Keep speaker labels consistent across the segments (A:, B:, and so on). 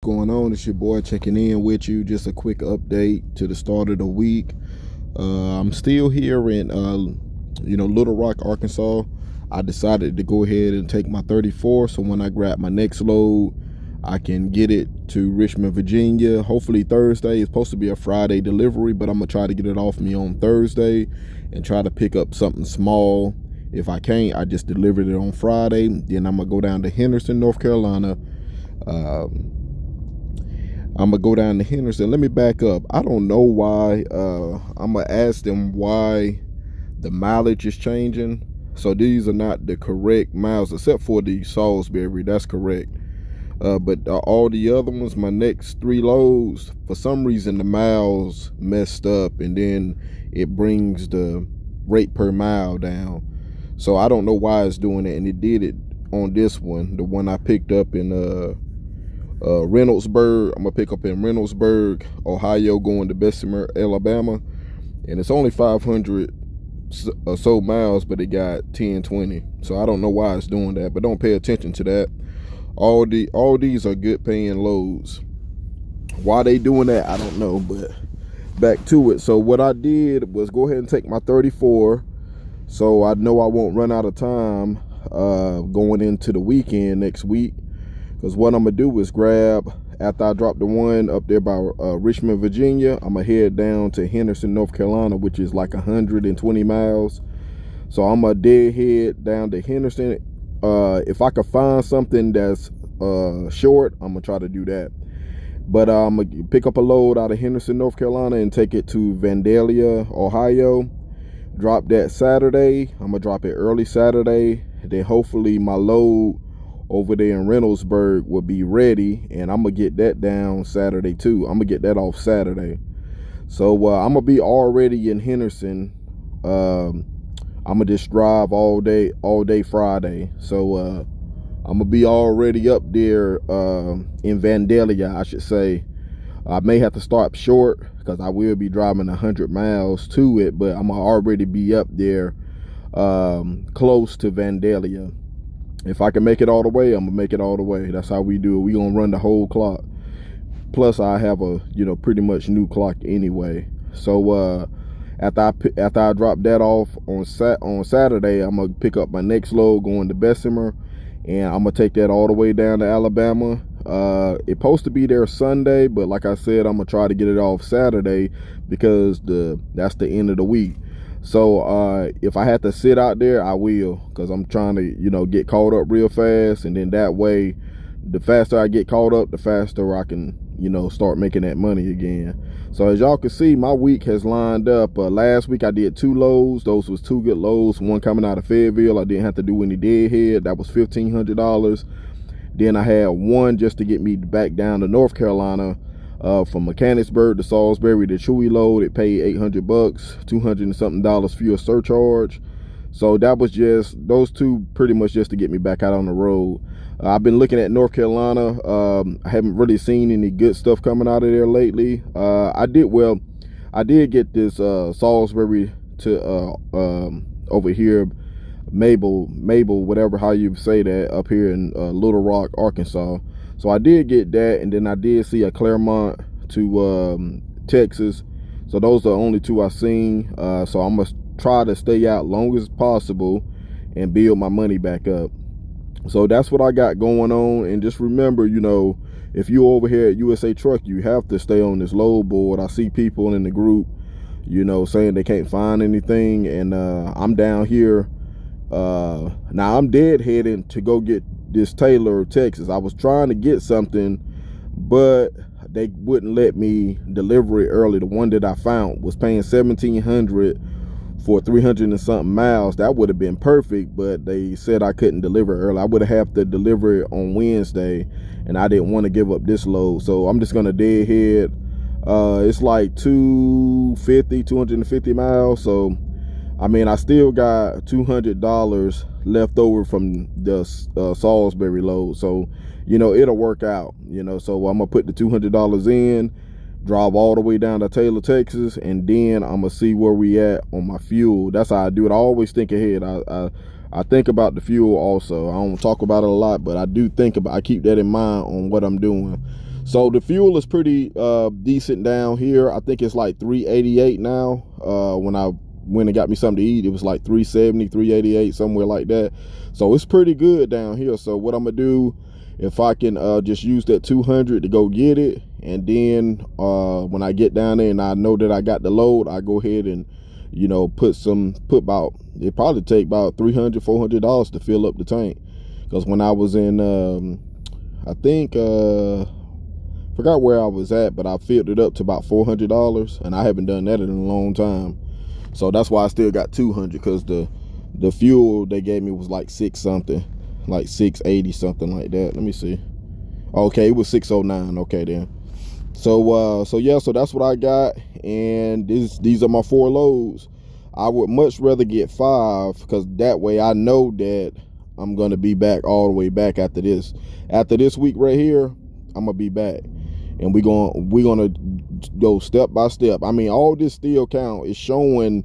A: going on? It's your boy checking in with you. Just a quick update to the start of the week. I'm still here in Little Rock, Arkansas. I decided to go ahead and take my 34, so when I grab my next load, I can get it to Richmond, Virginia, hopefully Thursday. It's supposed to be a Friday delivery, but I'm gonna try to get it off me on Thursday and try to pick up something small. If I can't, I just delivered it on Friday. Then I'm gonna go down to Henderson, North Carolina. I'm gonna go down to Henderson. Let me back up. I don't know why. I'm gonna ask them why the mileage is changing. So these are not the correct miles, except for the Salisbury. That's correct. But all the other ones, my next 3 loads, for some reason the miles messed up, and then it brings the rate per mile down. So I don't know why it's doing it, and it did it on this one, the one I picked up in Reynoldsburg. I'm gonna pick up in Reynoldsburg, Ohio, going to Bessemer, Alabama, and it's only 500 or so miles, but it got 1020. So I don't know why it's doing that, but don't pay attention to that. All these are good paying loads. Why they doing that, I don't know, but back to it. So what I did was go ahead and take my 34, so I know I won't run out of time going into the weekend next week. Because what I'm gonna do is grab, after I drop the one up there by Richmond, Virginia, I'm gonna head down to Henderson, North Carolina, which is like 120 miles. So I'm gonna dead head down to Henderson. If I could find something that's short, I'm gonna try to do that. But I'm gonna pick up a load out of Henderson, North Carolina, and take it to Vandalia, Ohio. Drop that Saturday. I'm gonna drop it early Saturday. Then hopefully my load over there in Reynoldsburg will be ready, and I'm gonna get that down Saturday too. I'm gonna get that off Saturday. So I'm gonna be already in Henderson. I'm gonna just drive all day Friday. So I'm gonna be already up there in Vandalia, I should say. I may have to start short because I will be driving 100 miles to it, but I'm gonna already be up there close to Vandalia. If I can make it all the way, I'm gonna make it all the way. That's how we do it. We gonna run the whole clock. Plus I have a pretty much new clock anyway. So after I drop that off on Saturday, I'm gonna pick up my next load going to Bessemer, and I'm gonna take that all the way down to Alabama. It's supposed to be there Sunday, but like I said, I'm gonna try to get it off Saturday because that's the end of the week. So if I have to sit out there, I will, because I'm trying to get caught up real fast, and then that way the faster I get caught up, the faster I can start making that money again. So as y'all can see, my week has lined up. Last week I did 2 loads. Those was 2 good loads. One coming out of Fayetteville. I didn't have to do any deadhead. That was $1,500. Then I had one just to get me back down to North Carolina, from Mechanicsburg to Salisbury to Chewy load. It paid $800, $200 and something fuel surcharge. So that was just those 2 pretty much just to get me back out on the road. I've been looking at North Carolina. I haven't really seen any good stuff coming out of there lately. I did get this Salisbury to over here, Mabel, whatever how you say that, up here in Little Rock, Arkansas. So I did get that, and then I did see a Claremont to Texas. So those are the only 2 I seen. So I'm gonna try to stay out long as possible and build my money back up. So that's what I got going on. And just remember, if you're over here at USA Truck, you have to stay on this load board. I see people in the group, saying they can't find anything, and I'm down here. Now I'm dead heading to go get this Taylor, Texas. I was trying to get something, but they wouldn't let me deliver it early. The one that I found was paying $1,700 for 300 and something miles. That would have been perfect, but they said I couldn't deliver early. I would have to deliver it on Wednesday, and I didn't want to give up this load. So I'm just gonna deadhead. It's like 250 miles. So I mean, I still got $200 left over from the Salisbury load. So, it'll work out, So I'm going to put the $200 in, drive all the way down to Taylor, Texas, and then I'm going to see where we at on my fuel. That's how I do it. I always think ahead. I think about the fuel also. I don't talk about it a lot, but I do think about, I keep that in mind on what I'm doing. So the fuel is pretty decent down here. I think it's like 388 now. When I went and got me something to eat, it was like 370, 388, somewhere like that. So it's pretty good down here. So what I'm gonna do, if I can just use that 200 to go get it, and then when I get down there and I know that I got the load, I go ahead and, you know, put about, it probably take about $300, $400 to fill up the tank. Because when I was in, I think, forgot where I was at, but I filled it up to about $400, and I haven't done that in a long time. So that's why I still got 200, because the fuel they gave me was like 6 something, like 680 something like that. Let me see. Okay, it was 609. Okay then. So yeah, so that's what I got, and these are my 4 loads. I would much rather get 5, because that way I know that I'm gonna be back all the way back after this. After this week right here, I'm gonna be back, and we're gonna go step by step. I mean, all this still count is showing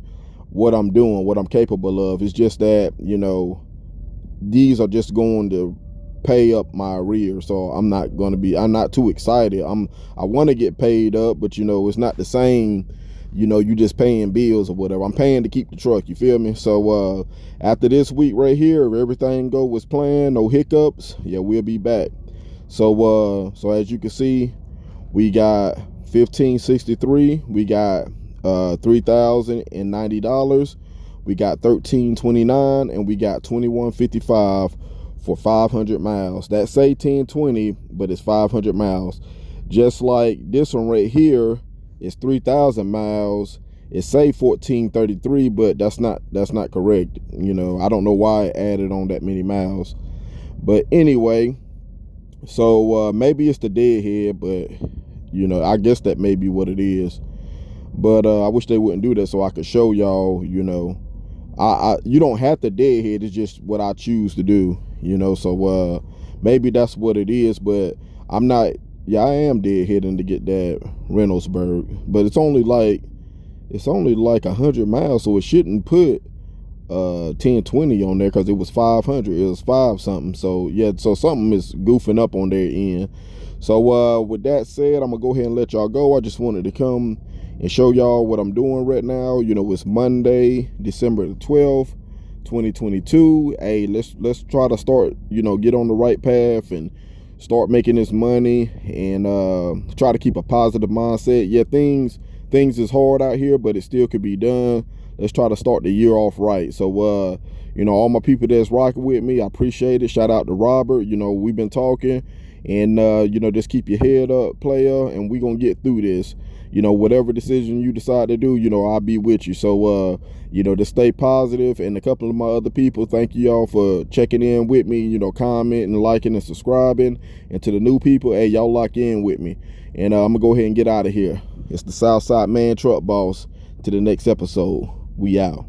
A: what I'm doing, what I'm capable of. It's just that, you know, these are just going to pay up my arrears. So I'm not too excited. I want to get paid up, but you know, it's not the same. You know, you just paying bills or whatever. I'm paying to keep the truck, you feel me? So after this week right here, if everything go as planned, no hiccups, yeah, we'll be back. So as you can see, we got $1,563, we got $3,090, we got $1,329, and we got $2,155 for 500 miles. That say 1020, but it's 500 miles. Just like this one right here is 3,000 miles. It say 1,433, but that's not correct. You know, I don't know why it added on that many miles. But anyway, so maybe it's the deadhead, but you know, I guess that may be what it is. But I wish they wouldn't do that, so I could show y'all, you know, you don't have to deadhead, it's just what I choose to do, you know. So maybe that's what it is, but I'm not. Yeah, I am deadheading to get that Reynoldsburg, but it's only like 100 miles, so it shouldn't put 1020 on there, because it was 500. It was 5 something. So yeah, so something is goofing up on their end. So with that said, I'm gonna go ahead and let y'all go. I just wanted to come and show y'all what I'm doing right now. You know, it's Monday, December the 12th, 2022. Hey, let's try to start, you know, get on the right path and start making this money, and try to keep a positive mindset. Yeah, things is hard out here, but it still could be done. Let's try to start the year off right. So you know, all my people that's rocking with me, I appreciate it. Shout out to Robert. You know, we've been talking, and you know, just keep your head up, player, and we gonna get through this. You know, whatever decision you decide to do, you know, I'll be with you. So you know, to stay positive. And a couple of my other people, thank you all for checking in with me, you know, commenting, liking, and subscribing. And to the new people, hey, y'all lock in with me. And I'm gonna go ahead and get out of here. It's the Southside Man Truck Boss. To the next episode, we out.